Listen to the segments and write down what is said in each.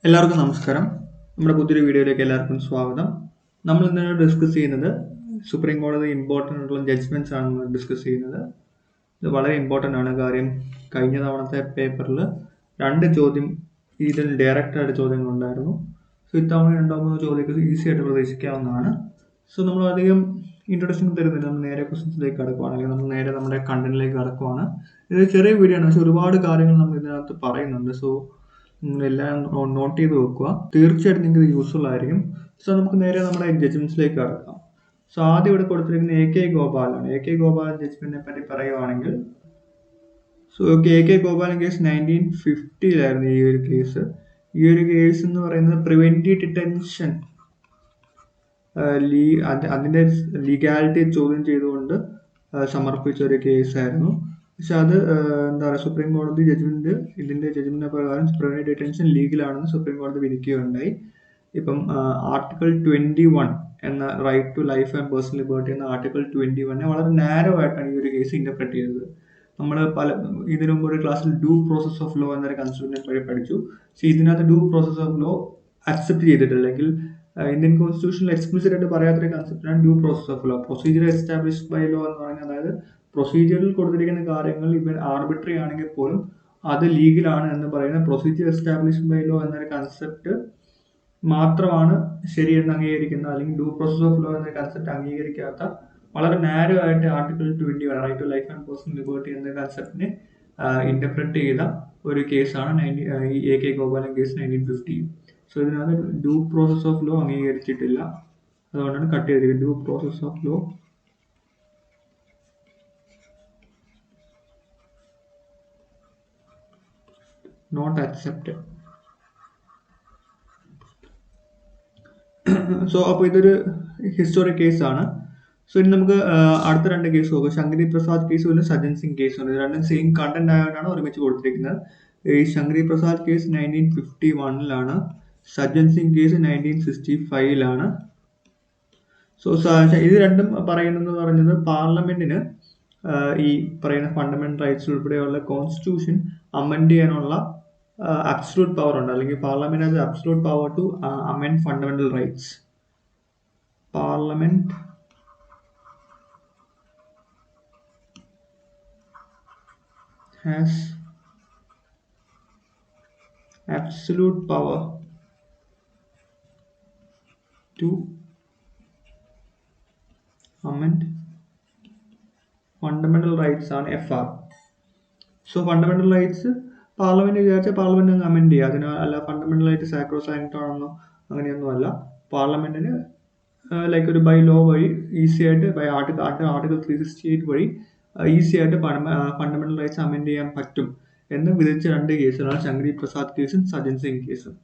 എല്ലാവർക്കും നമസ്കാരം. നമ്മുടെ പുതിയൊരു വീഡിയോയിലേക്ക് എല്ലാവർക്കും സ്വാഗതം. നമ്മൾ ഇന്ന് ഡിസ്കസ് ചെയ്യുന്നത് സുപ്രീം കോടതി ഇമ്പോർട്ടൻ്റ് ആയിട്ടുള്ള ജഡ്ജ്മെൻറ്റ്സ് ആണ് നമ്മൾ ഡിസ്കസ് ചെയ്യുന്നത്. ഇത് വളരെ ഇമ്പോർട്ടൻ്റ് ആണ്. കാര്യം കഴിഞ്ഞ തവണത്തെ പേപ്പറിൽ 2 ചോദ്യം ഇതിൽ ഡയറക്റ്റ് ആയിട്ട് ചോദ്യങ്ങളുണ്ടായിരുന്നു. സോ ഇത്തവണ 2-3 ചോദ്യമൊക്കെ ഈസി ആയിട്ട് പ്രതീക്ഷിക്കാവുന്നതാണ്. സോ നമ്മൾ അധികം ഇൻട്രൊഡക്ഷൻ തരുന്നില്ല, നമ്മൾ നേരെ ക്വസ്റ്റ്യൻസിലേക്ക് കടക്കുവാണ്, അല്ലെങ്കിൽ നമ്മൾ നേരെ നമ്മുടെ കണ്ടന്റിലേക്ക് കടക്കുവാണ്. ഇത് ചെറിയ വീഡിയോ ആണ്, പക്ഷെ ഒരുപാട് കാര്യങ്ങൾ നമ്മൾ ഇതിനകത്ത് പറയുന്നുണ്ട്. സോ എല്ലാം നോട്ട് ചെയ്ത് വെക്കുക. തീർച്ചയായിട്ടും നിങ്ങൾക്ക് ഇത് യൂസ്ഫുൾ ആയിരിക്കും. സോ നമുക്ക് നേരെ നമ്മുടെ ജഡ്ജ്മെന്റ്സിലേക്ക് കടക്കാം. സോ ആദ്യം ഇവിടെ കൊടുത്തിരിക്കുന്ന AK ഗോപാലാണ്. AK ഗോപാലൻ ജഡ്ജ്മെന്റിനെ പറ്റി പറയുവാണെങ്കിൽ, സോ AK ഗോപാലൻ കേസ് 1950-ലായിരുന്നു ഈ ഒരു കേസ്. ഈ ഒരു കേസ് എന്ന് പറയുന്നത് പ്രിവെന്റീവ് ഡിറ്റൻഷൻ അതിന്റെ ലീഗാലിറ്റി ചോദ്യം ചെയ്തുകൊണ്ട് സമർപ്പിച്ച ഒരു കേസായിരുന്നു. പക്ഷെ അത് എന്താ പറയുക, സുപ്രീം കോടതി ഇതിന്റെ ജഡ്ജ്മെന്റ് പ്രകാരം പ്രിവെന്റീവ് ഡിറ്റൻഷൻ ലീഗലാണെന്ന് സുപ്രീം കോടതി വിധിക്കുകയുണ്ടായി. ഇപ്പം ആർട്ടിക്കിൾ 21 എന്ന right to life and personal liberty എന്ന ആർട്ടിക്കിൾ 21 വളരെ നാരോ ആയിട്ടാണ് ഈ ഒരു കേസ് ഇന്റർപ്രറ്റ് ചെയ്തത്. നമ്മൾ ഇതിനു മുമ്പ് ഒരു ക്ലാസ്സിൽ ഡ്യൂ പ്രോസസ് ഓഫ് ലോ എന്നൊരു കൺസെപ്റ്റിനെ പഠിച്ചു. സോ ഇതിനകത്ത് due process of law accept ചെയ്തിട്ടില്ല, അല്ലെങ്കിൽ ഇന്ത്യൻ കോൺസ്റ്റിറ്റ്യൂഷനിൽ എക്സ്പ്ലിസിറ്റ് ആയിട്ട് പറയാത്തൊരു കൺസെപ്റ്റാണ് due process of law. Procedure established by law എന്ന് പറഞ്ഞാൽ, അതായത് പ്രൊസീജിയറിൽ കൊടുത്തിരിക്കുന്ന കാര്യങ്ങൾ ഇവൻ ആർബിട്രറി ആണെങ്കിൽ പോലും അത് ലീഗലാണ് എന്ന് പറയുന്ന പ്രൊസീജിയർ എസ്റ്റാബ്ലിഷ്ഡ് ബൈ ലോ എന്നൊരു കൺസെപ്റ്റ് മാത്രമാണ് ശരിയെന്ന് അംഗീകരിക്കുന്ന, അല്ലെങ്കിൽ ഡ്യൂ പ്രോസസ് ഓഫ് ലോ എന്ന കൺസെപ്റ്റ് അംഗീകരിക്കാത്ത വളരെ നാരോ ആയിട്ട് article 21 right to life and personal liberty എന്ന കൺസെപ്റ്റിനെ ഇന്റർപ്രറ്റ് ചെയ്ത ഒരു കേസാണ് AK ഗോപാലൻ കേസ് 1950. സോ ഇതിനകത്ത് ഡ്യൂ പ്രോസസ് ഓഫ് ലോ അംഗീകരിച്ചിട്ടില്ല, അതുകൊണ്ടാണ് കട്ട് ചെയ്തിരിക്കുന്നത്. Due process of law not accepted. So അപ്പോൾ ഇതൊരു ഹിസ്റ്റോറിക് കേസാണ്. സോ ഇനി നമുക്ക് അടുത്ത 2 കേസ് നോക്കാം. ശങ്കരി പ്രസാദ് കേസും പിന്നെ സജ്ജൻ സിംഗ് കേസും ഉണ്ട്. ഇത് രണ്ടും സെയിം കണ്ടന്റ് ആയതുകൊണ്ടാണ് ഒരുമിച്ച് കൊടുത്തിരിക്കുന്നത്. ഈ ശങ്കരി പ്രസാദ് കേസ് 1951-ലാണ്, സജ്ജൻ സിംഗ് കേസ് 1965-ലാണ്. സോ ഇത് രണ്ടും പറഞ്ഞത് പാർലമെന്റിന് ഈ പറയുന്ന ഫണ്ടമെന്റൽ റൈറ്റ്സ് ഉൾപ്പെടെയുള്ള കോൺസ്റ്റിറ്റ്യൂഷൻ അമെൻഡ് ചെയ്യാനുള്ള absolute power ഉണ്ട്, അല്ലെങ്കിൽ parliament has absolute power to amend fundamental rights. Parliament has absolute power to amend fundamental rights ആണ് FR. So fundamental rights parliament വിചാരിച്ചാൽ പാർലമെന്റ് അങ്ങ് അമെൻഡ് ചെയ്യുക. അതിന് അല്ല ഫണ്ടമെന്റൽ റൈറ്റ് സാക്രോസാങ്ക്ട് ആണെന്നോ അങ്ങനെയൊന്നും അല്ല. പാർലമെന്റിന് ലൈക്ക് ഒരു ബൈ ലോ വഴി ഈസി ആയിട്ട് ബൈ ആർട്ടിക്കിൾ 368 വഴി ഈസി ആയിട്ട് ഫണ്ടമെന്റൽ റൈറ്റ്സ് അമെൻഡ് ചെയ്യാൻ പറ്റും എന്ന് വിധിച്ച 2 കേസുകളാണ് ശങ്കരി പ്രസാദ് കേസും സജ്ജൻ സിംഗ് കേസും.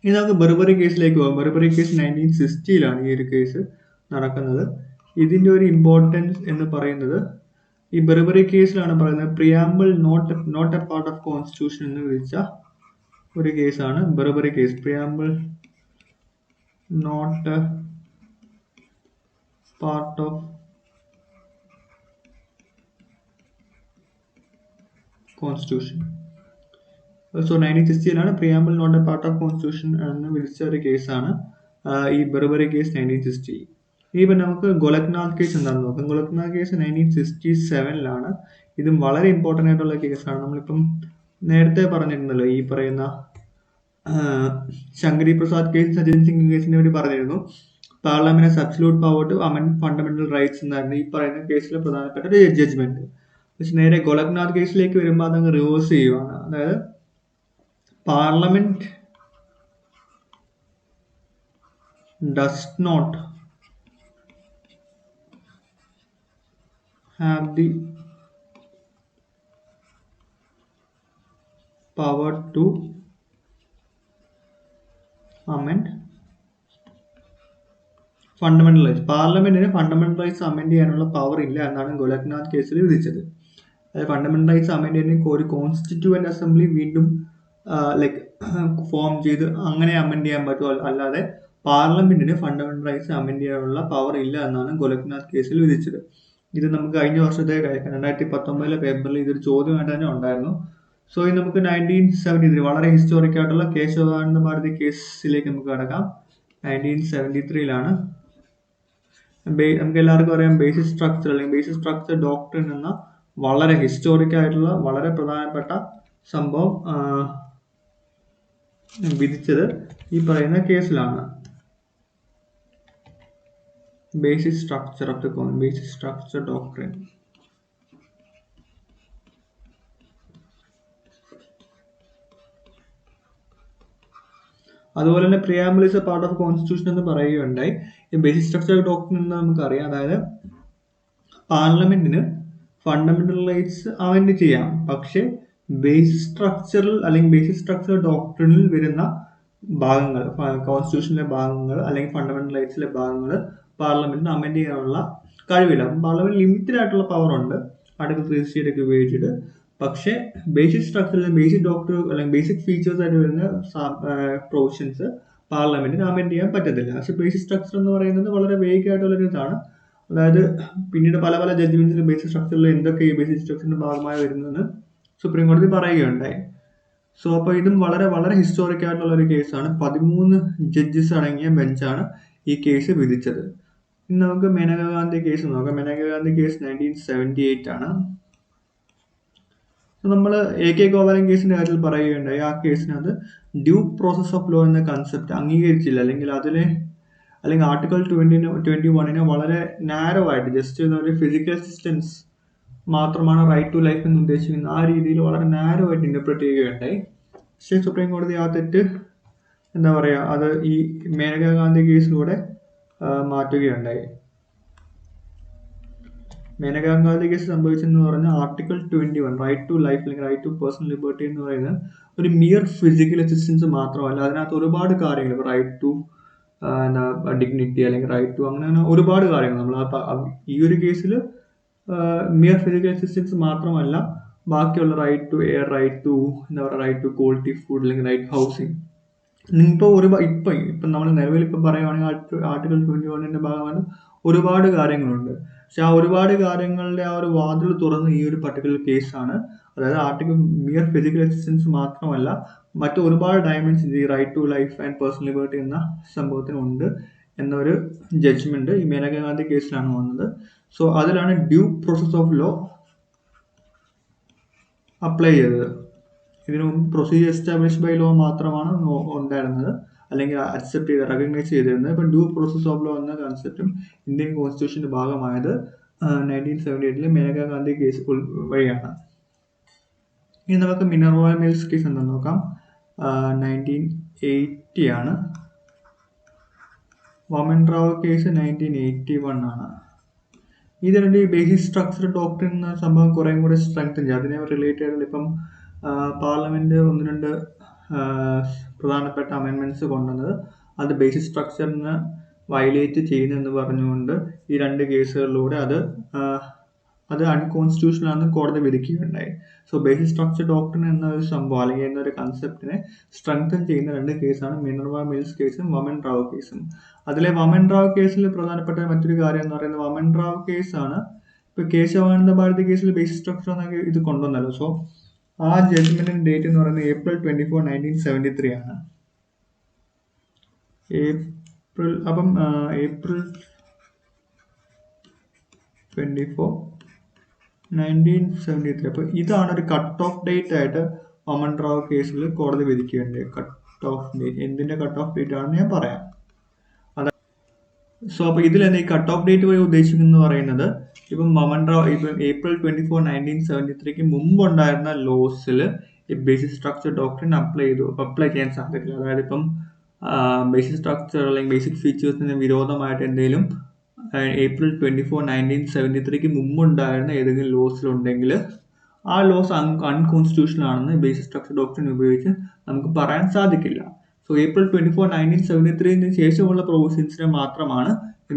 ഇനി നമുക്ക് ബർബറി കേസിലേക്ക് പോകാം. ബർബറി കേസ് 1960-ലാണ് ഈ ഒരു കേസ് നടക്കുന്നത്. ഇതിന്റെ ഒരു ഇമ്പോർട്ടൻസ് എന്ന് പറയുന്നത്, ഈ ബർബറി കേസിലാണ് പറയുന്നത് preamble not a part of constitution എന്ന് വിളിച്ച ഒരു കേസാണ് Berubari case. Preamble not a part of constitution. So 1960-ലാണ് preamble not a part of constitution എന്ന് വിളിച്ച ഒരു കേസാണ് ഈ ബർബറി കേസ് 1960. ഇപ്പം നമുക്ക് ഗോലക്നാഥ് കേസ് എന്താണെന്ന് നോക്കാം. ഗോലക്നാഥ് കേസ് 1967-ലാണ്. ഇതും വളരെ ഇമ്പോർട്ടൻ്റ് ആയിട്ടുള്ള കേസാണ്. നമ്മളിപ്പം നേരത്തെ പറഞ്ഞിരുന്നല്ലോ, ഈ പറയുന്ന ശങ്കരി പ്രസാദ് കേസ് സജ്ജൻ സിംഗ് കേസിനെ വേണ്ടി പറഞ്ഞിരുന്നു parliament has absolute power to amend fundamental rights എന്നായിരുന്നു ഈ പറയുന്ന കേസിലെ പ്രധാനപ്പെട്ട ഒരു ജഡ്ജ്മെന്റ്. പക്ഷെ നേരെ ഗോലക്നാഥ് കേസിലേക്ക് വരുമ്പോൾ അതങ്ങ് റിവേഴ്സ് ചെയ്യുവാണ്. അതായത് parliament does not have the power to amend fundamental rights. പാർലമെന്റിന് ഫണ്ടമെന്റൽ റൈറ്റ്സ് അമെൻഡ് ചെയ്യാനുള്ള പവർ ഇല്ല എന്നാണ് ഗോലക്നാഥ് കേസിൽ വിധിച്ചത്. അതായത് ഫണ്ടമെന്റൽ റൈറ്റ്സ് അമെൻഡ് ചെയ്യുന്ന ഒരു കോൺസ്റ്റിറ്റ്യൂവന്റ് അസംബ്ലി വീണ്ടും ലൈക്ക് ഫോം ചെയ്ത് അങ്ങനെ അമെൻഡ് ചെയ്യാൻ പറ്റുമോ, അല്ലാതെ പാർലമെന്റിന് ഫണ്ടമെന്റൽ റൈറ്റ്സ് അമെൻഡ് ചെയ്യാനുള്ള പവർ ഇല്ല എന്നാണ് ഗോലക്നാഥ് കേസിൽ വിധിച്ചത്. ഇത് നമുക്ക് കഴിഞ്ഞ വർഷത്തെ 2019 പേപ്പറിൽ ഇതൊരു ചോദ്യമായിട്ട് തന്നെ ഉണ്ടായിരുന്നു. സോ ഇനി നമുക്ക് 1973 വളരെ ഹിസ്റ്റോറിക് ആയിട്ടുള്ള കേശവാനന്ദ ഭാരതി കേസിലേക്ക് നമുക്ക് കടക്കാം. 1973 നമുക്ക് എല്ലാവർക്കും അറിയാം ബേസിക് സ്ട്രക്ചർ അല്ലെങ്കിൽ ബേസിക് സ്ട്രക്ചർ ഡോക്ട്രിൻ എന്ന വളരെ ഹിസ്റ്റോറിക് ആയിട്ടുള്ള വളരെ പ്രധാനപ്പെട്ട സംഭവം വിധിച്ചത് ഈ പറയുന്ന കേസിലാണ്. Basic structure of the basic structure doctrine. അതുപോലെ തന്നെ preamble is A part of constitution എന്ന് പറയുകയുണ്ടായി. ഈ ബേസിക് സ്ട്രക്ചർ ഡോക്ട്രിൻ എന്ന് നമുക്കറിയാം, അതായത് പാർലമെന്റിന് ഫണ്ടമെന്റൽ റൈറ്റ്സ് അമെൻഡ് ചെയ്യാം, പക്ഷെ ബേസിക് സ്ട്രക്ചറിൽ അല്ലെങ്കിൽ ബേസിക് സ്ട്രക്ചർ ഡോക്ട്രിനിൽ വരുന്ന ഭാഗങ്ങൾ, കോൺസ്റ്റിറ്റ്യൂഷനിലെ ഭാഗങ്ങൾ അല്ലെങ്കിൽ ഫണ്ടമെന്റൽ റൈറ്റ്സിലെ ഭാഗങ്ങൾ പാർലമെന്റിന് അമെൻഡ് ചെയ്യാനുള്ള കഴിവില്ല. അപ്പം പാർലമെന്റ് ലിമിറ്റഡ് ആയിട്ടുള്ള പവർ ഉണ്ട് ആർട്ടിക്കിൾ 360 ഒക്കെ ഉപയോഗിച്ചിട്ട്. പക്ഷെ ബേസിക് സ്ട്രക്ചറിലെ ബേസിക് ഡോക്ടർ അല്ലെങ്കിൽ ബേസിക് ഫീച്ചേഴ്സ് ആയിട്ട് വരുന്ന പ്രൊവിഷൻസ് പാർലമെന്റിന് അമെൻഡ് ചെയ്യാൻ പറ്റത്തില്ല. പക്ഷെ ബേസിക് സ്ട്രക്ചർ എന്ന് പറയുന്നത് വളരെ വേഗ് ആയിട്ടുള്ള ഒരു ഇതാണ്. അതായത് പിന്നീട് പല പല ജഡ്ജ്മെന്റ്സിൽ ബേസിക് സ്ട്രക്ചറിൽ എന്തൊക്കെ ഈ ബേസിക് സ്ട്രക്ചറിന്റെ ഭാഗമായി വരുന്നതെന്ന് സുപ്രീം കോടതി പറയുകയുണ്ടായി. സോ അപ്പോൾ ഇതും വളരെ വളരെ ഹിസ്റ്റോറിക് ആയിട്ടുള്ള ഒരു കേസാണ്. 13 ജഡ്ജസ് അടങ്ങിയ ബെഞ്ചാണ് ഈ കേസ് വിധിച്ചത്. ഇനി നമുക്ക് മേനക ഗാന്ധി കേസ് നോക്കാം. മേനക ഗാന്ധി കേസ് 1978 ആണ്. നമ്മൾ AK ഗോപാലൻ കേസിന്റെ കാര്യത്തിൽ പറയുകയുണ്ടായി. ആ കേസിനകത്ത് ഡ്യൂ പ്രോസസ് ഓഫ് ലോ എന്ന കൺസെപ്റ്റ് അംഗീകരിച്ചില്ല, അല്ലെങ്കിൽ ആർട്ടിക്കിൾ 21 വളരെ നാരോ ആയിട്ട് ജസ്റ്റ് ഒരു ഫിസിക്കൽ അസിസ്റ്റൻസ് മാത്രമാണ് റൈറ്റ് ടു ലൈഫ് എന്ന് ഉദ്ദേശിക്കുന്നത്. ആ രീതിയിൽ വളരെ നാരോ ആയിട്ട് ഇന്റർപ്രറ്റ് ചെയ്യുകയുണ്ടായി. പക്ഷേ സുപ്രീം കോടതി ആ തെറ്റ് അത് ഈ മേനക ഗാന്ധി കേസിലൂടെ മാറ്റുകയുണ്ടായി. മേനക ഗാന്ധി കേസ് സംഭവിച്ചെന്ന് പറഞ്ഞാൽ ആർട്ടിക്കിൾ 21 റൈറ്റ് ടു ലൈഫ് അല്ലെങ്കിൽ റൈറ്റ് ടു പേഴ്സണൽ ലിബർട്ടി എന്ന് പറയുന്നത് ഒരു മിയർ ഫിസിക്കൽ അസിസ്റ്റൻസ് മാത്രമല്ല, അതിനകത്ത് ഒരുപാട് കാര്യങ്ങൾ, റൈറ്റ് ടു ഡിഗ്നിറ്റി അല്ലെങ്കിൽ റൈറ്റ് ടു അങ്ങനെ ഒരുപാട് കാര്യങ്ങൾ നമ്മൾ ഈ ഒരു കേസിൽ മിയർ ഫിസിക്കൽ അസിസ്റ്റൻസ് മാത്രമല്ല, ബാക്കിയുള്ള right to air, right to quality food അല്ലെങ്കിൽ റൈറ്റ് ഹൗസിങ്. ഇപ്പം നമ്മൾ നിലവിൽ പറയുകയാണെങ്കിൽ ആർട്ടിക്കിൾ 21 ഭാഗമാണ് ഒരുപാട് കാര്യങ്ങളുണ്ട്. പക്ഷെ ആ ഒരുപാട് കാര്യങ്ങളുടെ ആ ഒരു വാതിൽ തുറന്ന് ഈ ഒരു പർട്ടിക്കുലർ കേസാണ്. അതായത് ആർട്ടിക്കിൾ മിയർ ഫിസിക്കൽ അസിസ്റ്റൻസ് മാത്രമല്ല, മറ്റു ഒരുപാട് ഡയമെൻഷൻസ് ഈ right to life and personal liberty എന്ന സംഭവത്തിനുണ്ട് എന്നൊരു ജഡ്ജ്മെന്റ് ഈ മേനക ഗാന്ധി കേസിലാണ് വന്നത്. സോ അതിലാണ് due process of law apply ചെയ്തത്. ഇതിനു മുമ്പ് പ്രൊസീജിയർ എസ്റ്റാബ്ലിഷ് ബൈ ലോ മാത്രമാണ് ഉണ്ടായിരുന്നത്, അല്ലെങ്കിൽ അക്സെപ്റ്റ് ചെയ്ത് റെക്കഗ്നൈസ് ചെയ്തിരുന്നത്. ഇപ്പം ഡ്യൂ പ്രോസസ് ഓഫ് ലോ എന്ന കൺസെപ്റ്റും ഇന്ത്യൻ കോൺസ്റ്റിറ്റ്യൂഷന്റെ ഭാഗമായത് 1978 മേനക ഗാന്ധി കേസ് വഴിയാണ്. ഇനി നമുക്ക് മിനർവ മിൽസ് കേസ് എന്താണെന്ന് നോക്കാം. 1980 ആണ്. വാമൻ റാവു കേസ് 1981 ആണ്. ഇതിന്റെ ബേസിക് സ്ട്രക്ചർ ഡോക്ട്രിൻ എന്ന സംഭവം കുറേ കൂടെ സ്ട്രെങ്തൻ ചെയ്യും. അതിനെ റിലേറ്റ് ചെയ്തിട്ട് ഇപ്പം പാർലമെന്റ് 1-2 പ്രധാനപ്പെട്ട അമെൻമെന്റ്സ് കൊണ്ടുവന്നത് അത് ബേസിക് സ്ട്രക്ചറിന് വയലേറ്റ് ചെയ്യുന്നെന്ന് പറഞ്ഞുകൊണ്ട് ഈ 2 കേസുകളിലൂടെ അത് അൺകോൺസ്റ്റിറ്റ്യൂഷണൽ ആണെന്ന് കോടതി വിധിക്കുകയുണ്ടായി. സോ ബേസിക് സ്ട്രക്ചർ ഡോക്ട്രിൻ എന്ന ഒരു സംഭവം അല്ലെങ്കിൽ എന്നൊരു കൺസെപ്റ്റിനെ സ്ട്രെങ്തൻ ചെയ്യുന്ന 2 കേസാണ് മിനർവ മിൽസ് കേസും വാമൻ റാവു കേസും. അതിലെ വാമൻ റാവു കേസിൽ പ്രധാനപ്പെട്ട മറ്റൊരു കാര്യം എന്ന് പറയുന്നത് വാമൻ റാവു കേസാണ്. ഇപ്പൊ കേശവാനന്ദ ഭാരതി കേസിൽ ബേസിക് സ്ട്രക്ചർ എന്നൊക്കെ ഇത് കൊണ്ടുവന്നല്ലോ. സോ ആ ജഡ്ജ്മെന്റിന്റെ ഡേറ്റ് എന്ന് പറയുന്നത് April 24, 1973 ആണ്. April 24, 1973. അപ്പൊ ഇതാണ് ഒരു കട്ട് ഓഫ് ഡേറ്റ് ആയിട്ട് വാമൻ റാവു കേസിൽ കോടതി വിധിക്കുകയുണ്ടായി. കട്ട് ഓഫ് ഡേറ്റ് എന്തിന്റെ കട്ട് ഓഫ് ഡേറ്റ് ആണെന്ന് ഞാൻ പറയാം. സോ അപ്പൊ ഇതിൽ തന്നെ ഈ കട്ട് ഓഫ് ഡേറ്റ് വഴി ഉദ്ദേശിക്കുന്നത് പറയുന്നത് ഇപ്പം April 24, 1973 മുമ്പുണ്ടായിരുന്ന ലോസിൽ ബേസിക് സ്ട്രക്ചർ ഡോക്ട്രിൻ അപ്ലൈ ചെയ്യാൻ സാധിക്കില്ല. അതായത് ഇപ്പം ബേസിക് സ്ട്രക്ചർ അല്ലെങ്കിൽ ബേസിക് ഫീച്ചേഴ്സിന് വിരോധമായിട്ട് എന്തെങ്കിലും April 24, 1973 മുമ്പുണ്ടായിരുന്ന ഏതെങ്കിലും ലോസിലുണ്ടെങ്കിൽ ആ ലോസ് അൺകോൺസ്റ്റിറ്റ്യൂഷണൽ ആണെന്ന് ബേസിക് സ്ട്രക്ചർ ഡോക്ട്രിൻ ഉപയോഗിച്ച് നമുക്ക് പറയാൻ സാധിക്കില്ല. സോ April 24, 1973 ശേഷമുള്ള പ്രൊവിഷൻസിനെ മാത്രമാണ്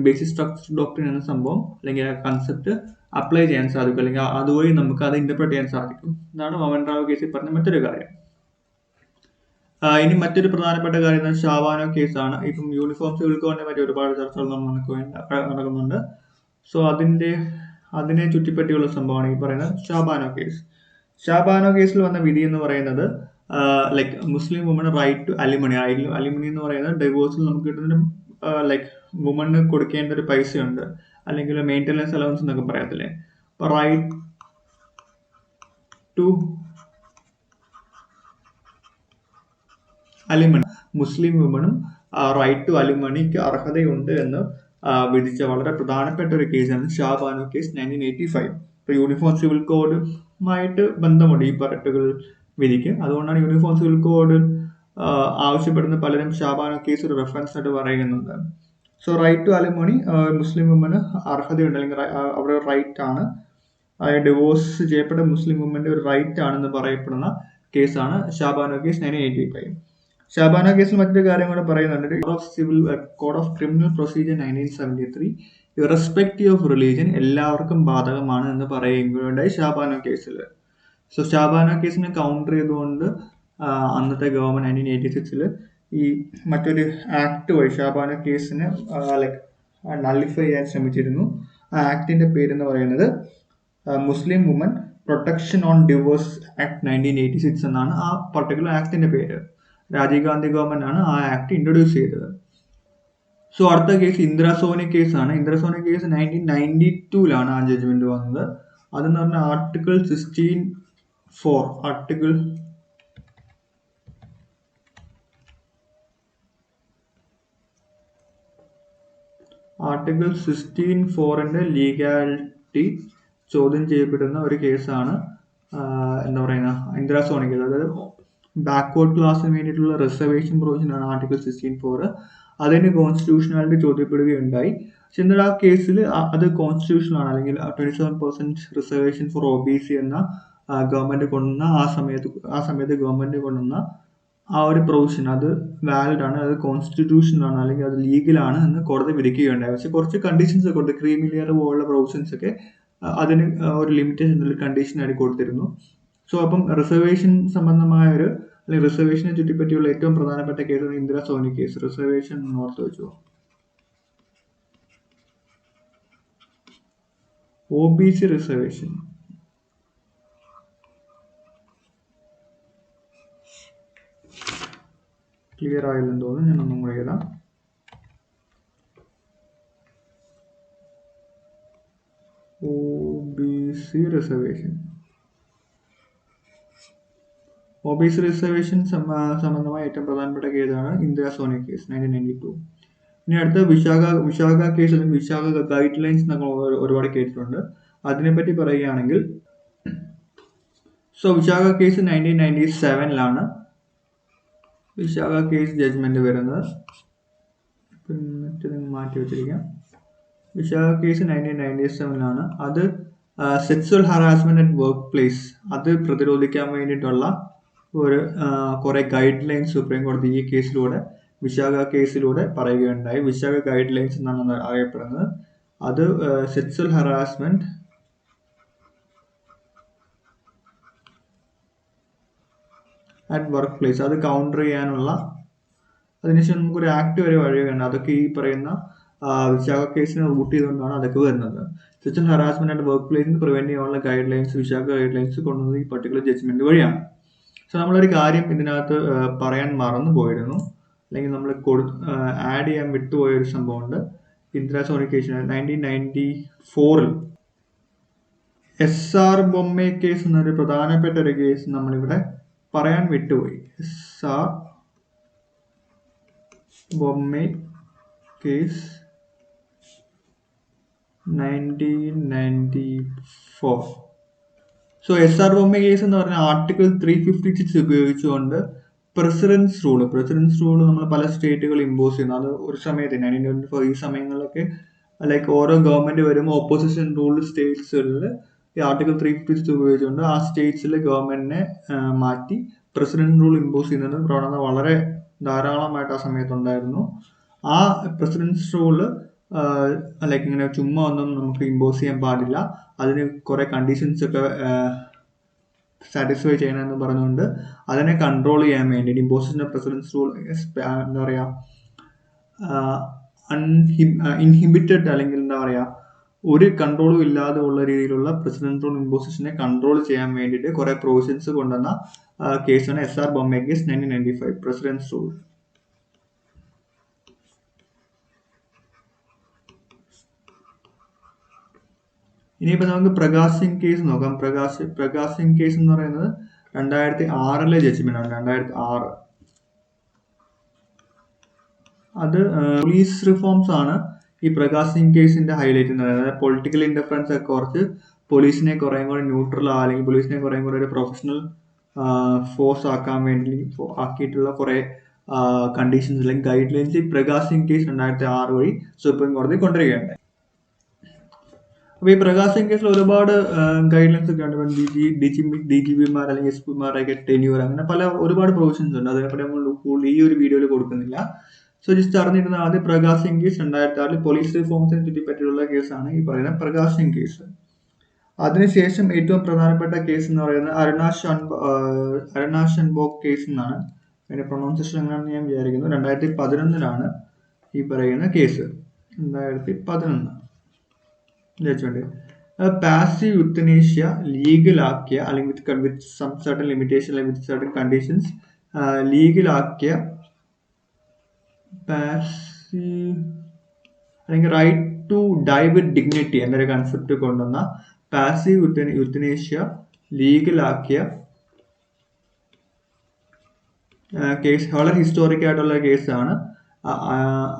ബേസിക് സ്ട്രക്ചർ ഡോക്ട്രിൻ എന്ന സംഭവം അല്ലെങ്കിൽ ആ കൺസെപ്റ്റ് അപ്ലൈ ചെയ്യാൻ സാധിക്കും, അല്ലെങ്കിൽ അതുവഴി നമുക്ക് അത് ഇന്റർപ്രറ്റ് ചെയ്യാൻ സാധിക്കും. ഇതാണ് വാമൻ റാവു കേസിൽ പറഞ്ഞ മറ്റൊരു കാര്യം. ഇനി മറ്റൊരു പ്രധാനപ്പെട്ട കാര്യം ഷാബാനോ കേസാണ്. ഇപ്പം യൂണിഫോം സിവിൽ കോഡിനെ പറ്റി ഒരുപാട് ചർച്ചകൾ നടക്കുന്നുണ്ട്. സോ അതിനെ ചുറ്റിപ്പറ്റിയുള്ള സംഭവമാണ് ഈ പറയുന്ന ഷാബാനോ കേസ്. ഷാബാനോ കേസിൽ വന്ന വിധി എന്ന് പറയുന്നത് like Muslim woman right to alimony. Alimony എന്ന് പറയുന്നത് ഡിവോഴ്സിൽ നമുക്ക് കിട്ടുന്ന ലൈക്ക് വുമണ് കൊടുക്കേണ്ട ഒരു പൈസയുണ്ട്, അല്ലെങ്കിൽ മെയിൻ്റനൻസ് അലവൻസ് എന്നൊക്കെ പറയത്തില്ലേ. അപ്പൊ റൈറ്റ് ടു അലിമണി, മുസ്ലിം വുമണും റൈറ്റ് ടു അലിമണിക്ക് അർഹതയുണ്ട് എന്ന് വിധിച്ച വളരെ പ്രധാനപ്പെട്ട ഒരു കേസാണ് ഷാബാനോ കേസ് 1985. ഇപ്പൊ യൂണിഫോം സിവിൽ കോഡുമായിട്ട് ബന്ധമുണ്ട് ഈ പർട്ടിക്കുലർ വിധിക്ക്. അതുകൊണ്ടാണ് യൂണിഫോം സിവിൽ കോഡ് ആവശ്യപ്പെടുന്ന പലരും ഷാബാനോ കേസ് ഒരു റെഫറൻസ് ആയിട്ട് പറയുന്നുണ്ട്. സോ റൈറ്റ് ടു അലിമണി മുസ്ലിം വുമന് അർഹതയുണ്ട്, അല്ലെങ്കിൽ അവരുടെ റൈറ്റ് ആണ്. ഡിവോഴ്സ് ചെയ്യപ്പെട്ട മുസ്ലിം വുമന്റെ ഒരു റൈറ്റ് ആണെന്ന് പറയപ്പെടുന്ന കേസാണ് ഷാബാനോ കേസ് 1985. ഷാബാനോ കേസിൽ മറ്റൊരു കാര്യം കൂടെ പറയുന്നുണ്ട്. Code of criminal procedure 1973 irrespective of religion എല്ലാവർക്കും ബാധകമാണ് എന്ന് പറയുകയുണ്ടായി ഷാബാനോ കേസിൽ. സോ ഷാബാനോ കേസിനെ കൗണ്ടർ ചെയ്തുകൊണ്ട് അന്നത്തെ ഗവൺമെന്റ് 1986 ഈ മറ്റൊരു ആക്ട് വഴി ഷാബാനോ കേസിനെ ലൈക്ക് നള്ളിഫൈ ചെയ്യാൻ ശ്രമിച്ചിരുന്നു. ആ ആക്ടിന്റെ പേരെന്ന് പറയുന്നത് Muslim woman protection on divorce act 1986 എന്നാണ് ആ പർട്ടിക്കുലർ ആക്ടിന്റെ പേര്. രാജീവ് ഗാന്ധി ഗവൺമെന്റ് ആണ് ആ ആക്ട് ഇൻട്രൊഡ്യൂസ് ചെയ്തത്. സോ അടുത്ത കേസ് ഇന്ദ്രാസോനി കേസാണ്. ഇന്ദ്രാസോനി കേസ് 1992 ആ ജഡ്ജ്മെന്റ് വന്നത്. അതെന്ന് പറഞ്ഞാൽ ആർട്ടിക്കിൾ 16(4) ആർട്ടിക്കിൾ 16(4)ന്റെ ലീഗാലിറ്റി ചോദ്യം ചെയ്യപ്പെടുന്ന ഒരു കേസാണ് എന്താ പറയുക ഇന്ദ്രാസോനി കേസ്. അതായത് ബാക്ക്വേർഡ് ക്ലാസ്സിന് വേണ്ടിയിട്ടുള്ള റിസർവേഷൻ പ്രൊവിഷൻ ആണ് ആർട്ടിക്കിൾ 16(4). അതിന് കോൺസ്റ്റിറ്റ്യൂഷണാലിറ്റി ചോദ്യപ്പെടുകയുണ്ടായി. പക്ഷെ എന്നാൽ ആ കേസിൽ അത് കോൺസ്റ്റിറ്റ്യൂഷണൽ ആണ്, അല്ലെങ്കിൽ 27% റിസർവേഷൻ ഫോർ OBC എന്ന ഗവൺമെന്റ് കൊണ്ടുവന്ന ആ സമയത്ത് ഗവൺമെന്റ് കൊണ്ടുവന്ന ആ ഒരു പ്രൊവിഷൻ അത് വാലിഡ് ആണ്, അത് കോൺസ്റ്റിറ്റ്യൂഷണൽ ആണ്, അല്ലെങ്കിൽ അത് ലീഗലാണ് എന്ന് കോടതി വിധിക്കുകയുണ്ടായി. പക്ഷെ കുറച്ച് കണ്ടീഷൻസ് ഒക്കെ കൊടുത്ത് ക്രീമിലിയർ പോലുള്ള പ്രൊവിഷൻസ് ഒക്കെ അതിന് ഒരു ലിമിറ്റേഷൻ കണ്ടീഷൻ ആയിട്ട് കൊടുത്തിരുന്നു. സോ അപ്പം റിസർവേഷൻ സംബന്ധമായ ഒരു അല്ലെങ്കിൽ റിസർവേഷനെ ചുറ്റിപ്പറ്റിയുള്ള ഏറ്റവും പ്രധാനപ്പെട്ട കേസാണ് ഇന്ദ്രാസോനി കേസ്. റിസർവേഷൻ ഓർത്ത് വെച്ചു. OBC റിസർവേഷൻ ക്ലിയർ ആയില്ലെന്ന് തോന്നുന്നു. ഞാൻ ഒന്നും കൂടെ എഴുതാം. OBC റിസർവേഷൻ സംബന്ധമായ ഏറ്റവും പ്രധാനപ്പെട്ട കേസാണ് ഇന്ദ്രാസോനി കേസ് 1992. ഇനി അടുത്ത വിശാഖ കേസ് അല്ലെങ്കിൽ വിശാഖ ഗൈഡ് ലൈൻസ് എന്നൊക്കെ ഒരുപാട് കേട്ടിട്ടുണ്ട്. അതിനെപ്പറ്റി പറയുകയാണെങ്കിൽ so Vishakha case 1997 Vishakha case judgement വരുന്നത്. പിന്നെ മാറ്റി വെച്ചിരിക്കാം. വിശാഖ കേസ് 1997 അത് sexual harassment at work place അത് പ്രതിരോധിക്കാൻ വേണ്ടിയിട്ടുള്ള കുറെ ഗൈഡ് ലൈൻസ് സുപ്രീം കോടതി ഈ കേസിലൂടെ വിശാഖ കേസിലൂടെ പറയുകയുണ്ടായി. വിശാഖ ഗൈഡ് ലൈൻസ് എന്നാണ് അറിയപ്പെടുന്നത്. അത് sexual harassment at work place അത് കൗണ്ടർ ചെയ്യാനുള്ള അതിനുശേഷം നമുക്കൊരു ആക്ട് വരെ വഴിയുണ്ട്. അതൊക്കെ ഈ പറയുന്ന വിശാഖ കേസിനെ റൂട്ട് ചെയ്തുകൊണ്ടാണ് അതൊക്കെ വരുന്നത്. സെക്സ്വൽ ഹറാസ്മെന്റ് അറ്റ് വർക്ക് പ്ലേസിന് പ്രിവെന്റ് ചെയ്യാനുള്ള guide lines Vishakha guide lines കൊണ്ടുവന്നത് ഈ പർട്ടിക്കുലർ ജഡ്ജ്മെന്റ് വഴിയാണ്. സോ നമ്മളൊരു കാര്യം ഇതിനകത്ത് പറയാൻ മറന്നു പോയിരുന്നു, അല്ലെങ്കിൽ നമ്മൾ ആഡ് ചെയ്യാൻ വിട്ടുപോയ ഒരു സംഭവമുണ്ട്. ഇന്ദ്രാസോനി കേസ് 1994 SR ബൊമ്മെ കേസ് എന്നൊരു പ്രധാനപ്പെട്ട ഒരു കേസ് നമ്മളിവിടെ പറയാൻ വിട്ടുപോയി. SR Bommai case 1994. So SR Bommai case എന്ന് പറഞ്ഞാൽ ആർട്ടിക്കിൾ 356 ഉപയോഗിച്ചുകൊണ്ട് പ്രസിഡൻസ് റൂൾ നമ്മൾ പല സ്റ്റേറ്റുകൾ ഇമ്പോസ് ചെയ്യുന്നു. അത് ഒരു സമയത്ത് 1994 ഈ സമയങ്ങളിലൊക്കെ ലൈക്ക് ഓരോ ഗവൺമെന്റ് വരുമ്പോൾ ഓപ്പോസിഷൻ റൂൾ സ്റ്റേറ്റ്സുകളിൽ ഈ ആർട്ടിക്കിൾ 356 ഉപയോഗിച്ചുകൊണ്ട് ആ സ്റ്റേറ്റ്സിലെ ഗവൺമെന്റിനെ മാറ്റി പ്രസിഡന്റ് റൂൾ ഇമ്പോസ് ചെയ്യുന്ന പ്രവണത വളരെ ധാരാളമായിട്ട് ആ സമയത്തുണ്ടായിരുന്നു. ആ പ്രസിഡൻസ് റൂള് ലൈക്ക് ഇങ്ങനെ ചുമ്മാ ഒന്നും നമുക്ക് ഇമ്പോസ് ചെയ്യാൻ പാടില്ല, അതിന് കുറെ കണ്ടീഷൻസ് ഒക്കെ സാറ്റിസ്ഫൈ ചെയ്യണമെന്ന് പറഞ്ഞുകൊണ്ട് അതിനെ കൺട്രോൾ ചെയ്യാൻ വേണ്ടി ഇമ്പോസിഷൻ ഓഫ് പ്രസിഡൻസ് റൂൾ എന്താ പറയുക ഇൻഹിബിറ്റഡ് അല്ലെങ്കിൽ എന്താ പറയുക ഒരു കൺട്രോളും ഇല്ലാതെ ഉള്ള രീതിയിലുള്ള പ്രസിഡന്റ് റൂൾ ഇമ്പോസിഷനെ കൺട്രോൾ ചെയ്യാൻ വേണ്ടിയിട്ട് കുറെ പ്രൊവിഷൻസ് കൊണ്ടുവന്ന കേസാണ് SR Bommai case 1995 president rule. ഇനിയിപ്പോൾ നമുക്ക് പ്രകാശ് സിംഗ് കേസ് നോക്കാം. പ്രകാശ് സിംഗ് കേസ് എന്ന് പറയുന്നത് 2006 ജഡ്ജ്മെന്റ് ആണ്. 2006 അത് പോലീസ് റിഫോംസ് ആണ് ഈ പ്രകാശ് സിംഗ് കേസിന്റെ ഹൈലൈറ്റ് എന്ന് പറയുന്നത്. പൊളിറ്റിക്കൽ ഇന്റർഫറൻസ് ഒക്കെ കുറച്ച് പോലീസിനെ കുറേ കൂടി ന്യൂട്രൽ അല്ലെങ്കിൽ പോലീസിനെ കുറേ കൂടി ഒരു പ്രൊഫഷണൽ ഫോഴ്സ് ആക്കാൻ വേണ്ടി ആക്കിയിട്ടുള്ള കുറെ കണ്ടീഷൻസ് അല്ലെങ്കിൽ ഗൈഡ് ലൈൻസ് ഈ പ്രകാശ് സിംഗ് കേസ് 2006 വഴി സുപ്രീം കോടതി കൊണ്ടുവരികയുണ്ടായി. അപ്പോൾ ഈ പ്രകാശ് സിംഗ് കേസിൽ ഒരുപാട് ഗൈഡ് ലൈൻസ് ഒക്കെ ഉണ്ട്. DGPമാർ അല്ലെങ്കിൽ SP-മാരൊക്കെ ടെന്യൂർ അങ്ങനെ ഒരുപാട് പ്രൊവിഷൻസ് ഉണ്ട്. അതിനെപ്പറ്റി നമ്മൾ ഈ ഒരു വീഡിയോയിൽ കൊടുക്കുന്നില്ല. സോ ജസ്റ്റ് അറിഞ്ഞിരുന്ന ആദ്യം പ്രകാശ് സിംഗ് കേസ് 2006 പോലീസ് റിഫോംസിനെ ചുറ്റിപ്പറ്റിയുള്ള കേസാണ് ഈ പറയുന്ന പ്രകാശ് സിംഗ് കേസ്. അതിനുശേഷം ഏറ്റവും പ്രധാനപ്പെട്ട കേസ് എന്ന് പറയുന്നത് അരുണാചൽ ഷൻബോഗ് കേസ് എന്നാണ്. അതിന്റെ പ്രൊണൗൺസിയേഷൻ എങ്ങനെയാണെന്ന് ഞാൻ വിചാരിക്കുന്നു. 2011 ഈ പറയുന്ന കേസ്. 2011 ജഡ്ജ്മെന്റ് പാസീവ് യുത്തനേഷ്യ ലീഗലാക്കിയ അല്ലെങ്കിൽ വിത്ത് സം സർട്ടൻ ലിമിറ്റേഷൻ അല്ലെങ്കിൽ വിത്ത് സർട്ടൻ കണ്ടീഷൻസ് ലീഗലാക്കിയ പാസീവ് അല്ലെങ്കിൽ right to die with dignity എന്നൊരു കൺസെപ്റ്റ് കൊണ്ടുവന്ന പാസീവ് യുത്തനേഷ്യ ലീഗലാക്കിയ കേസ് വളരെ ഹിസ്റ്റോറിക് ആയിട്ടുള്ള കേസാണ്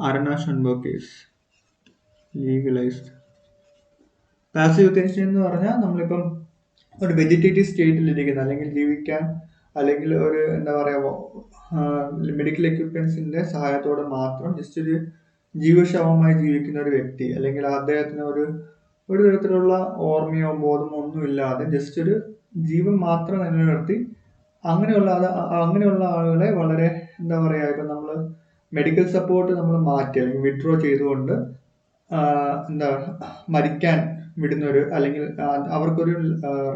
Arunachal Shanbaug case. Legalised passive euthanasia എന്ന് പറഞ്ഞാൽ നമ്മളിപ്പം ഒരു വെജിറ്റേറ്റീവ് സ്റ്റേറ്റിലിരിക്കുന്ന അല്ലെങ്കിൽ ജീവിക്കാൻ അല്ലെങ്കിൽ ഒരു എന്താ പറയുക മെഡിക്കൽ എക്യുപ്മെന്റ്സിന്റെ സഹായത്തോടെ മാത്രം ജസ്റ്റ് ഒരു ജീവശവമായി ജീവിക്കുന്ന ഒരു വ്യക്തി അല്ലെങ്കിൽ അദ്ദേഹത്തിന് ഒരു തരത്തിലുള്ള ഓർമ്മയോ ബോധമോ ഒന്നും ഇല്ലാതെ ജസ്റ്റ് ഒരു ജീവൻ മാത്രം നിലനിർത്തി അങ്ങനെയുള്ള ആളുകളെ വളരെ എന്താ പറയുക ഇപ്പം നമ്മൾ മെഡിക്കൽ സപ്പോർട്ട് നമ്മൾ മാറ്റി അല്ലെങ്കിൽ വിഡ്രോ ചെയ്തുകൊണ്ട് എന്താ മരിക്കാൻ വിടുന്നൊരു അല്ലെങ്കിൽ അവർക്കൊരു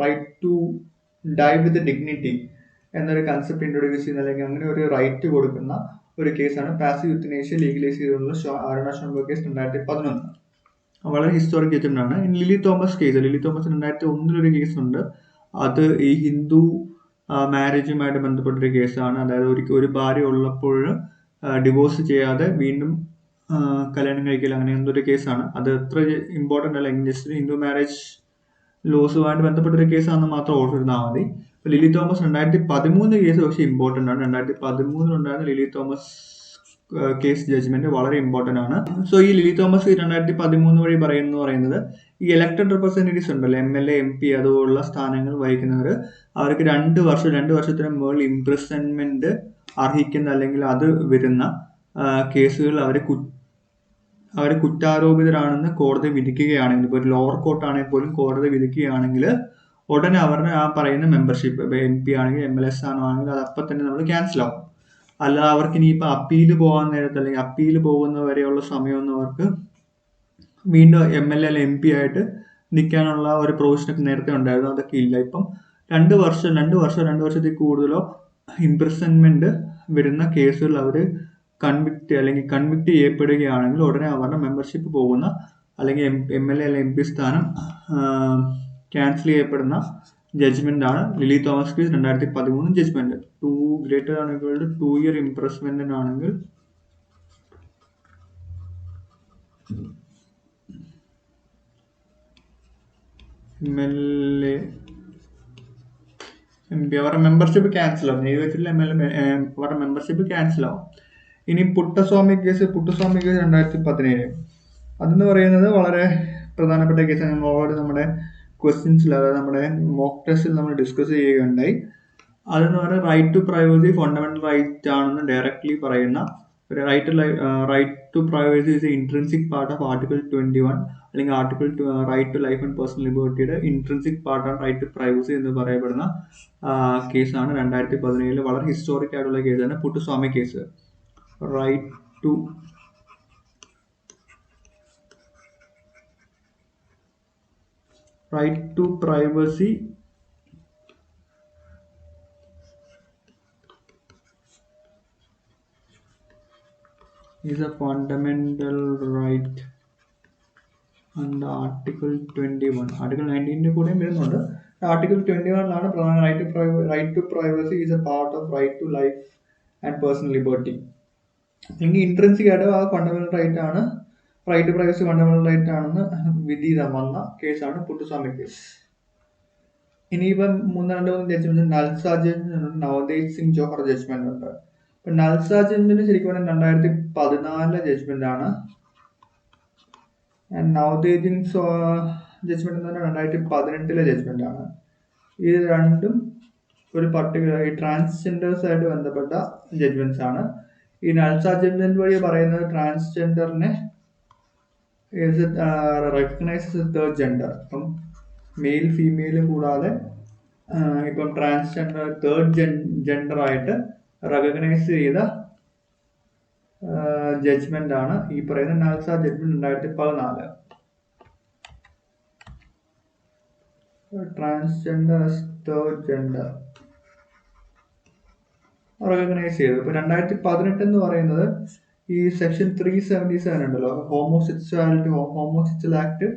right to die with dignity എന്നൊരു കൺസെപ്റ്റ് ഇൻട്രൊഡ്യൂസ് ചെയ്യുന്ന അല്ലെങ്കിൽ അങ്ങനെ ഒരു റൈറ്റ് കൊടുക്കുന്ന ഒരു കേസാണ് പാസീവ് യുത്തനേഷ്യ ലീഗലൈസ് ചെയ്തുള്ള അരുണാചൽ ഷൻബോഗ് കേസ് 2011. വളരെ ഹിസ്റ്റോറിക് ജഡ്ജ്മെന്റ് ആണ്. ലിലി തോമസ് കേസ് 2001 ഒരു കേസുണ്ട്. അത് ഈ ഹിന്ദു മാരേജുമായിട്ട് ബന്ധപ്പെട്ടൊരു കേസാണ്. അതായത് ഒരു ഭാര്യ ഉള്ളപ്പോൾ ഡിവോഴ്സ് ചെയ്യാതെ വീണ്ടും കല്യാണം കഴിക്കൽ അങ്ങനെ എന്തൊരു കേസാണ്. അത് എത്ര ഇമ്പോർട്ടൻ്റ് അല്ല, ജസ്റ്റ് ഹിന്ദു മാരേജ് ലോസുമായിട്ട് ബന്ധപ്പെട്ടൊരു കേസാണെന്ന് മാത്രം ഓർത്തിരുന്നാൽ മതി. ലിലി തോമസ് 2013 കേസ് പക്ഷേ ഇമ്പോർട്ടൻ്റ് ആണ്. 2013 ലിലി തോമസ് കേസ് ജഡ്ജ്മെന്റ് വളരെ ഇമ്പോർട്ടൻ്റ് ആണ്. സോ ഈ ലിലി തോമസ് 2013 വഴി പറയുന്നത് ഈ ഇലക്ടഡ് റെപ്രസെന്റേറ്റീവ്സ് ഉണ്ടല്ലോ, MLA MP അതുപോലുള്ള സ്ഥാനങ്ങൾ വഹിക്കുന്നവർ അവർക്ക് 2 വർഷത്തിന് മുകളിൽ ഇംപ്രിസൺമെന്റ് അർഹിക്കുന്ന അല്ലെങ്കിൽ അത് വരുന്ന കേസുകൾ അവർ കുറ്റാരോപിതരാണെന്ന് കോടതി വിധിക്കുകയാണെങ്കിൽ, ഇപ്പോൾ ഒരു ലോവർ കോർട്ട് ആണെങ്കിൽ പോലും കോടതി വിധിക്കുകയാണെങ്കിൽ ഉടനെ അവരുടെ ആ പറയുന്ന മെമ്പർഷിപ്പ് MP ആണെങ്കിൽ MLA സ്ഥാനമാണെങ്കിൽ അത് അപ്പം തന്നെ നമ്മൾ ക്യാൻസൽ ആവും. അല്ലാതെ അവർക്ക് ഇനിയിപ്പോൾ അപ്പീല് പോകാൻ നേരത്ത് അല്ലെങ്കിൽ അപ്പീല് പോകുന്ന വരെയുള്ള സമയമൊന്നും അവർക്ക് വീണ്ടും MLA അല്ലെങ്കിൽ MP ആയിട്ട് നിൽക്കാനുള്ള ഒരു പ്രൊവിഷനൊക്കെ നേരത്തെ ഉണ്ടായിരുന്നു. അതൊക്കെ ഇല്ല. ഇപ്പം 2 വർഷത്തിൽ കൂടുതലോ ഇംപ്രിസൺമെന്റ് വരുന്ന കേസുകൾ അവർ കൺവിക്ട് ചെയ്യപ്പെടുകയാണെങ്കിൽ ഉടനെ അവരുടെ മെമ്പർഷിപ്പ് പോകുന്ന അല്ലെങ്കിൽ MLA അല്ലെങ്കിൽ MP സ്ഥാനം ക്യാൻസൽ ചെയ്യപ്പെടുന്ന ജഡ്ജ്മെന്റ് ആണ് Lily Thomas case 2013 judgement. 2 year ഇംപ്രിസൺമെന്റിനാണെങ്കിൽ MLA MP അവരുടെ മെമ്പർഷിപ്പ് ക്യാൻസൽ ആവും. അവരുടെ മെമ്പർഷിപ്പ് ക്യാൻസൽ ആവും. ഇനി പുട്ടസ്വാമി കേസ് 2017. അതെന്ന് പറയുന്നത് വളരെ പ്രധാനപ്പെട്ട കേസാണ്. നമ്മൾ ഓൾറെഡി നമ്മുടെ ക്വസ്റ്റ്യൻസിൽ, അതായത് നമ്മുടെ മോക്ക് ടെസ്റ്റിൽ നമ്മൾ ഡിസ്കസ് ചെയ്യുകയുണ്ടായി. അതെന്ന് പറയുന്നത് right to privacy fundamental right ആണെന്ന് ഡയറക്ട്ലി പറയുന്ന ഒരു right to privacy is intrinsic part of article 21 അല്ലെങ്കിൽ right to life and personal ലിബർട്ടിയുടെ ഇൻട്രിൻസിക് പാർട്ടാണ് റൈറ്റ് ടു പ്രൈവസി എന്ന് പറയപ്പെടുന്ന കേസാണ്. 2017 വളരെ ഹിസ്റ്റോറിക് ആയിട്ടുള്ള കേസാണ് Puttaswamy case. Right to privacy is a fundamental right and article 21. Article 19ന്റെ കൂടെയും വരുന്നുണ്ട്. ആർട്ടിക്കിൾ 21 പ്രധാന right to privacy is a part of right to life and personal liberty. എങ്കിൽ ഇൻട്രൻസിക് ആയിട്ട് ആ ഫണ്ടമെന്റൽ റൈറ്റ് ആണ്, right to privacy fundamental right ആണെന്ന് വിധി വന്ന കേസാണ് പുട്ടുസ്വാമി കേസ്. ഇനിയിപ്പം രണ്ട് judgment NALSA judgment, Navtej Singh Johar judgment ഉണ്ട്. ഇപ്പൊ നൽസ ജഡ്ജ്മെന്റ് ശരിക്കും പറഞ്ഞാൽ 2014 ജഡ്ജ്മെന്റ് ആണ്. നവോദയ് സിംഗ് ജഡ്ജ്മെന്റ് എന്ന് പറഞ്ഞാൽ 2018 ജഡ്ജ്മെന്റ് ആണ്. ഇത് രണ്ടും ഒരു പർട്ടിക്കുലർ ഈ ട്രാൻസ്ജെൻഡേഴ്സ് ആയിട്ട് ബന്ധപ്പെട്ട ജഡ്ജ്മെന്റ്സ് ആണ്. ഈ നൽസ ജഡ്ജ്മെന്റ് വഴി പറയുന്നത് ട്രാൻസ്ജെൻഡറിനെ റെക്കഗ്നൈസ് തേർഡ് ജെൻഡർ. ഇപ്പം മെയിൽ ഫീമെയിൽ കൂടാതെ ഇപ്പം ട്രാൻസ്ജെൻഡർ തേർഡ് ജെൻഡർ ആയിട്ട് റെക്കഗ്നൈസ് ചെയ്ത ജഡ്ജ്മെന്റ് ആണ് ഈ പറയുന്ന NALSA judgment 2014. Transgender third gender recognise ചെയ്തു. ഇപ്പൊ 2018 എന്ന് പറയുന്നത് ഈ സെക്ഷൻ 377 ഉണ്ടല്ലോ, ഹോമോസെക്ച്വൽ ആക്ട്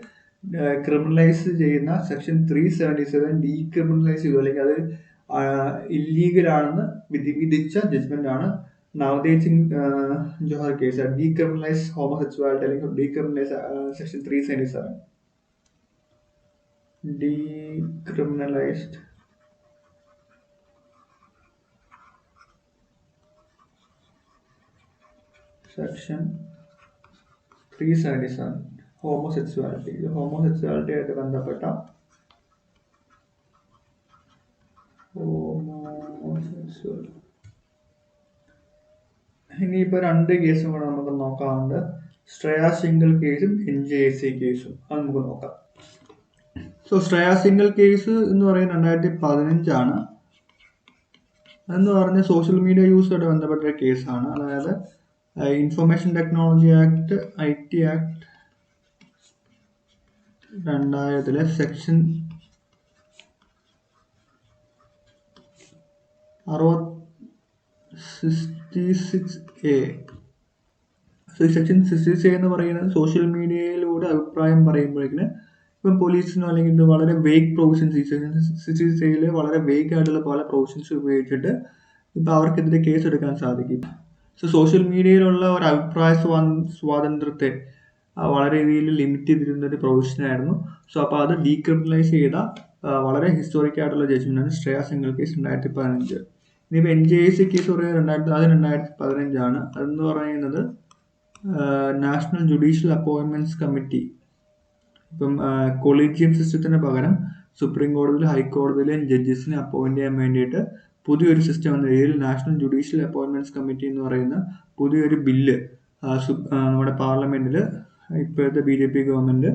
ക്രിമിനലൈസ് ചെയ്യുന്ന സെക്ഷൻ 377 ഡീക്രിമിനലൈസ് ചെയ്തു, അല്ലെങ്കിൽ അത് ഇല്ലീഗൽ ആണെന്ന് വിധിച്ച ജഡ്ജ്മെന്റ് ആണ് Navtej Singh Johar case. Decriminalise homosexuality അല്ലെങ്കിൽ decriminalise section 377 decriminalised section 377 homosexuality. ഇത് ഹോമോസെക്ച്വാലിറ്റി ആയിട്ട് ബന്ധപ്പെട്ട ഇനിയിപ്പോ രണ്ട് കേസും കൂടെ നമുക്ക് നോക്കാറുണ്ട്. ശ്രേയ സിംഗിൾ കേസും NJAC കേസും അത് നമുക്ക് നോക്കാം. സോ ശ്രേയ സിംഗിൾ കേസ് എന്ന് പറയുന്നത് 2015 ആണ്. അതെന്ന് പറഞ്ഞ സോഷ്യൽ മീഡിയ യൂസുമായിട്ട് ബന്ധപ്പെട്ട കേസാണ്. അതായത് information technology act IT act 2000 section 66A. Section 66A എന്ന് പറയുന്നത് സോഷ്യൽ മീഡിയയിലൂടെ അഭിപ്രായം പറയുമ്പോഴേക്കിന് ഇപ്പം പോലീസിനോ അല്ലെങ്കിൽ ഇത് വളരെ വേഗ് പ്രൊവിഷൻസ്, ഈ സെക്ഷൻ 66A വളരെ വേഗ് ആയിട്ടുള്ള പല പ്രൊവിഷൻസ് ഉപയോഗിച്ചിട്ട് ഇപ്പം അവർക്കെതിരെ കേസ് എടുക്കാൻ സാധിക്കും. സോ സോഷ്യൽ മീഡിയയിലുള്ള ഒരു അഭിപ്രായ സ്വാതന്ത്ര്യത്തെ വളരെ രീതിയിൽ ലിമിറ്റ് ചെയ്തിരുന്ന ഒരു പ്രൊവിഷനായിരുന്നു. സോ അപ്പോൾ അത് ഡീക്രിമിനലൈസ് ചെയ്ത വളരെ ഹിസ്റ്റോറിക് ആയിട്ടുള്ള ജഡ്ജ്മെന്റാണ് ശ്രേയ സിംഗിൾ കേസ് 2015. ഇനിയിപ്പോൾ NJAC കേസ് പറയുന്നത് 2015 ആണ്. അതെന്ന് പറയുന്നത് നാഷണൽ ജുഡീഷ്യൽ അപ്പോയിന്റ്മെന്റ്സ് കമ്മിറ്റി. ഇപ്പം കൊളീജിയം സിസ്റ്റത്തിന് പകരം സുപ്രീം കോടതിയിലും ഹൈക്കോടതിയിലെയും ജഡ്ജസിനെ അപ്പോയിന്റ് ചെയ്യാൻ വേണ്ടിയിട്ട് പുതിയൊരു സിസ്റ്റം എന്ന രീതിയിൽ നാഷണൽ ജുഡീഷ്യൽ അപ്പോയിന്റ്മെന്റ്സ് കമ്മിറ്റി എന്ന് പറയുന്ന പുതിയൊരു ബില്ല് നമ്മുടെ പാർലമെന്റിൽ ഇപ്പോഴത്തെ BJP ഗവൺമെന്റ്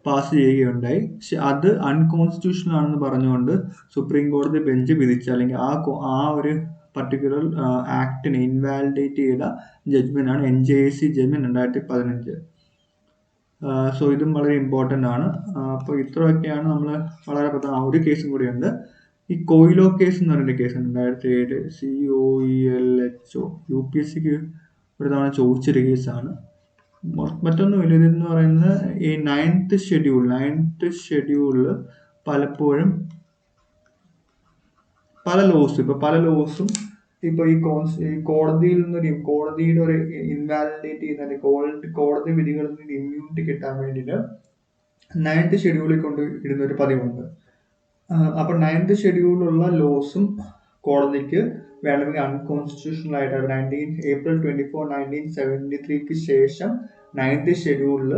പാസ് ചെയ്യുകയുണ്ടായി. പക്ഷെ അത് അൺകോൺസ്റ്റിറ്റ്യൂഷണൽ ആണെന്ന് പറഞ്ഞുകൊണ്ട് സുപ്രീം കോടതി ബെഞ്ച് വിധിച്ച, അല്ലെങ്കിൽ ആ ഒരു പർട്ടിക്കുലർ ആക്ടിനെ ഇൻവാലിഡേറ്റ് ചെയ്ത ജഡ്ജ്മെന്റ് ആണ് NJAC ജഡ്ജ്മെന്റ് 2015. സോ ഇതും വളരെ ഇമ്പോർട്ടൻ്റ് ആണ്. അപ്പോൾ ഇത്രയൊക്കെയാണ് നമ്മൾ വളരെ പ്രധാന. ഒരു കേസും കൂടിയുണ്ട്, ഈ കൊയിലോ കേസ് എന്ന് പറയുന്ന കേസുണ്ട് 2007 COELHO. UPSCക്ക് ഒരു തവണ ചോദിച്ചൊരു കേസാണ്. മറ്റൊന്നുമില്ല, ഇതെന്ന് പറയുന്നത് ഈ 9th ഷെഡ്യൂളിൽ പലപ്പോഴും പല ലോസും ഇപ്പൊ ഈ കോടതിയിൽ നിന്നൊരു കോടതിയുടെ ഒരു ഇൻവാലിഡേറ്റ് ചെയ്യുന്ന കോടതി വിധികളിൽ നിന്ന് ഇമ്മ്യൂണിറ്റി കിട്ടാൻ വേണ്ടിയിട്ട് 9th ഷെഡ്യൂളിൽ കൊണ്ട് ഇടുന്ന ഒരു പതിവുണ്ട്. അപ്പൊ 9th ഷെഡ്യൂളിലുള്ള ലോസും കോടതിക്ക് വേണമെങ്കിൽ അൺകോൺസ്റ്റിറ്റ്യൂഷണൽ ആയിട്ട് April 24, 1973 ശേഷം 9th ഷെഡ്യൂളിൽ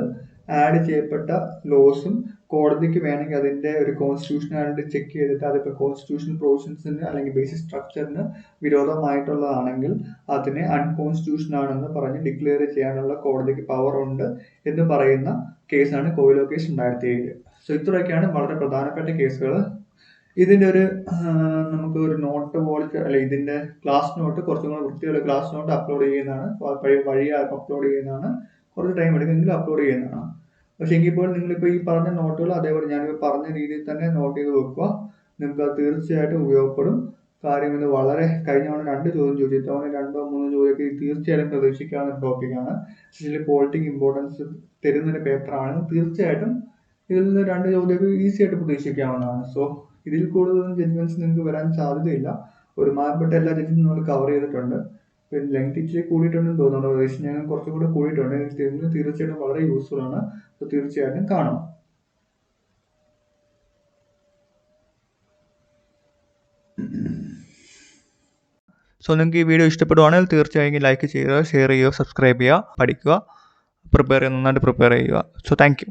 ആഡ് ചെയ്യപ്പെട്ട ലോസും കോടതിക്ക് വേണമെങ്കിൽ അതിന്റെ ഒരു കോൺസ്റ്റിറ്റ്യൂഷനായിട്ട് ചെക്ക് ചെയ്തിട്ട് അതിപ്പോൾ കോൺസ്റ്റിറ്റ്യൂഷണൽ പ്രൊവിഷൻസിന് അല്ലെങ്കിൽ ബേസിക് സ്ട്രക്ചറിന് വിരോധമായിട്ടുള്ളതാണെങ്കിൽ അതിനെ അൺകോൺസ്റ്റിറ്റ്യൂഷൻ ആണെന്ന് പറഞ്ഞ് ഡിക്ലെയർ ചെയ്യാനുള്ള കോടതിക്ക് പവർ ഉണ്ട് എന്ന് പറയുന്ന കേസാണ് കൊയിലോ കേസ് 2007. സോ ഇത്രയൊക്കെയാണ് വളരെ പ്രധാനപ്പെട്ട കേസുകൾ. ഇതിന്റെ ഒരു നമുക്ക് ഒരു നോട്ട് പോലെ, അല്ല ഇതിന്റെ ക്ലാസ് നോട്ട് കുറച്ചും കൂടെ വൃത്തിയുള്ള ക്ലാസ് നോട്ട് അപ്ലോഡ് ചെയ്യുന്നതാണ്, വഴി അപ്ലോഡ് ചെയ്യുന്നതാണ്. കുറച്ച് ടൈം എടുക്കുമെങ്കിലും അപ്ലോഡ് ചെയ്യുന്നതാണ്. പക്ഷെ എങ്കിൽ നിങ്ങളിപ്പോൾ ഈ പറഞ്ഞ നോട്ടുകൾ അതേപോലെ ഞാനിപ്പോൾ പറഞ്ഞ രീതിയിൽ തന്നെ നോട്ട് ചെയ്ത് വെക്കുക. നിങ്ങൾക്ക് അത് തീർച്ചയായിട്ടും ഉപയോഗപ്പെടും. കാര്യം ഇത് വളരെ കഴിഞ്ഞ തവണ 2 ചോദ്യം ചോദിച്ചു. ഇത്തവണ 2 3 ചോദ്യമൊക്കെ തീർച്ചയായിട്ടും പ്രതീക്ഷിക്കാവുന്ന ഒരു ടോപ്പിക്കാണ്. എസ്പെഷ്യലി പോളിറ്റിക്ക് ഇമ്പോർട്ടൻസ് തരുന്നൊരു പേപ്പറാണ്. തീർച്ചയായിട്ടും ഇതിൽ നിന്ന് 2 ചോദ്യമൊക്കെ ഈസി ആയിട്ട് പ്രതീക്ഷിക്കാവുന്നതാണ്. സോ ഇതിൽ കൂടുതലൊന്നും ജഡ്ജ്മെന്റ്സ് നിങ്ങൾക്ക് വരാൻ സാധ്യതയില്ല. ഒരുമാതിരിപ്പെട്ട എല്ലാ ജഡ്ജ്മെന്റും നമ്മൾ കവർ ചെയ്തിട്ടുണ്ട്. പിന്നെ ലെങ്ത് ഇച്ചിരി കൂടിയിട്ടുണ്ടെന്ന് തോന്നുന്നു. പ്രതീക്ഷിച്ചതിനേക്കാൾ കുറച്ചും കൂടെ കൂടിയിട്ടുണ്ട്. ഇതിന് തീർച്ചയായിട്ടും വളരെ യൂസ്ഫുൾ ആണ്. സോ തീർച്ചയായിട്ടും കാണണം. സോ നിങ്ങൾക്ക് ഈ വീഡിയോ ഇഷ്ടപ്പെടുവാണെങ്കിൽ തീർച്ചയായും ലൈക്ക് ചെയ്യുക, ഷെയർ ചെയ്യുക, സബ്സ്ക്രൈബ് ചെയ്യുക, പഠിക്കുക, നന്നായിട്ട് പ്രിപ്പയർ ചെയ്യുക. So thank you.